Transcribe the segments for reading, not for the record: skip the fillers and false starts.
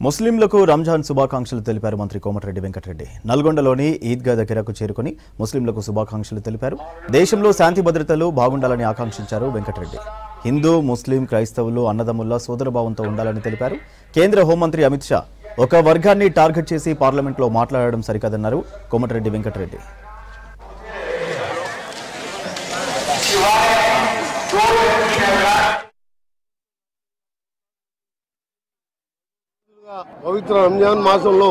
ముస్లింలకు రంజాన్ శుభాకాంక్షలు తెలిపారు మంత్రి కోమటిరెడ్డి వెంకటరెడ్డి. నల్గొండలోని ఈద్గా దగ్గరకు చేరుకుని ముస్లింలకు శుభాకాంక్షలు తెలిపారు. దేశంలో శాంతి భద్రతలు బాగుండాలని ఆకాంక్షించారు వెంకటరెడ్డి. హిందూ, ముస్లిం, క్రైస్తవులు అన్నదమ్ముల్లా సోదరభావంతో ఉండాలని తెలిపారు. కేంద్ర హోంమంత్రి అమిత్ షా ఒక వర్గాన్ని టార్గెట్ చేసి పార్లమెంట్లో మాట్లాడడం సరికాదన్నారు కోమటిరెడ్డి వెంకటరెడ్డి. పవిత్ర రంజాన్ మాసంలో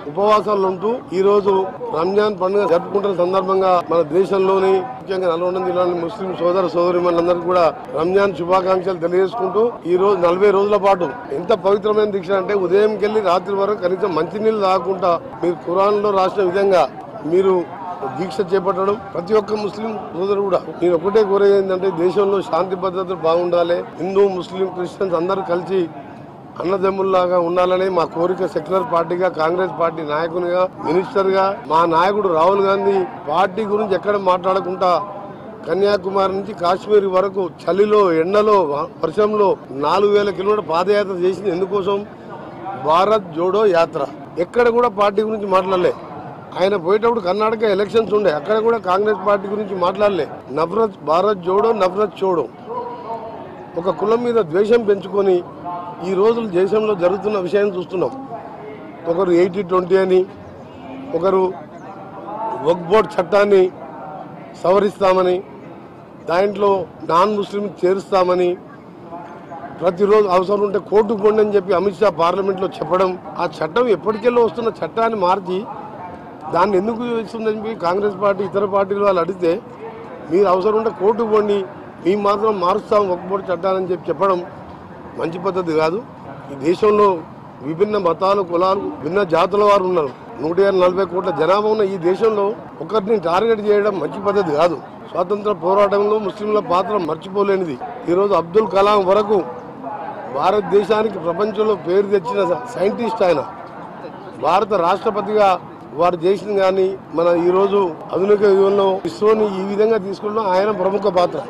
ఉపవాసాలు ఉంటూ ఈ రోజు రంజాన్ పండుగ జరుపుకుంటున్న సందర్భంగా మన దేశంలోని ముఖ్యంగా నల్గొండ జిల్లాలోని ముస్లిం సోదర సోదరిమణులందరికీ కూడా రంజాన్ శుభాకాంక్షలు తెలియజేసుకుంటూ ఈ రోజు 40 రోజుల పాటు ఎంత పవిత్రమైన దీక్ష అంటే ఉదయంకెళ్లి రాత్రి వరకు కనీసం మంచినీళ్ళు తాగకుండా మీరు ఖురాన్లో రాసిన విధంగా మీరు దీక్ష చేపట్టడం. ప్రతి ఒక్క ముస్లిం సోదరు కూడా నేను ఒకటే కోరేది ఏంటంటే దేశంలో శాంతి భద్రతలు బాగుండాలి, హిందూ ముస్లిం క్రిస్టియన్స్ అందరూ కలిసి అన్నదమ్ముల్లాగా ఉండాలని మా కోరిక. సెక్యులర్ పార్టీగా, కాంగ్రెస్ పార్టీ నాయకునిగా, మినిస్టర్ గా మా నాయకుడు రాహుల్ గాంధీ పార్టీ గురించి ఎక్కడ మాట్లాడకుండా కన్యాకుమారి నుంచి కాశ్మీర్ వరకు చలిలో, ఎండలో, వర్షంలో 4000 కిలోమీటర్ పాదయాత్ర చేసింది ఎందుకోసం? భారత్ జోడో యాత్ర. ఎక్కడ కూడా పార్టీ గురించి మాట్లాడలే. ఆయన పోయేటప్పుడు కర్ణాటక ఎలక్షన్స్ ఉండే, అక్కడ కూడా కాంగ్రెస్ పార్టీ గురించి మాట్లాడలే. నఫరత్, భారత్ జోడో, నఫరత్ చోడో. ఒక కులం మీద ద్వేషం పెంచుకొని ఈ రోజులు దేశంలో జరుగుతున్న విషయాన్ని చూస్తున్నాం. ఒకరు 80-20 అని, ఒకరు వక్ఫ్ బోర్డ్ చట్టాన్ని సవరిస్తామని, దాంట్లో నాన్ ముస్లిం చేరుస్తామని, ప్రతిరోజు అవసరం ఉంటే కోర్టుకు పోండి అని చెప్పి అమిత్ షా పార్లమెంట్లో చెప్పడం. ఆ చట్టం ఎప్పటికెళ్ళో వస్తున్న చట్టాన్ని మార్చి దాన్ని ఎందుకు ఇస్తుందని చెప్పి కాంగ్రెస్ పార్టీ ఇతర పార్టీలు వాళ్ళు అడిగితే మీరు అవసరం ఉంటే కోర్టుకు పోండి, మేము మాత్రం మారుస్తాం వక్ఫ్ బోర్డు చట్టాలని చెప్పడం మంచి పద్ధతి కాదు. ఈ దేశంలో విభిన్న మతాలు, కులాలు, భిన్న జాతుల వారు ఉన్నారు. 140 కోట్ల జనాభా ఉన్న ఈ దేశంలో ఒకరిని టార్గెట్ చేయడం మంచి పద్ధతి కాదు. స్వాతంత్ర పోరాటంలో ముస్లింల పాత్ర మర్చిపోలేనిది. ఈరోజు అబ్దుల్ కలాం వరకు భారతదేశానికి ప్రపంచంలో పేరు తెచ్చిన సైంటిస్ట్ ఆయన. భారత రాష్ట్రపతిగా వారు చేసిన కానీ మన ఈరోజు ఆధునిక యుగంలో ఇస్రోని ఈ విధంగా తీసుకున్న ఆయన ప్రముఖ పాత్ర.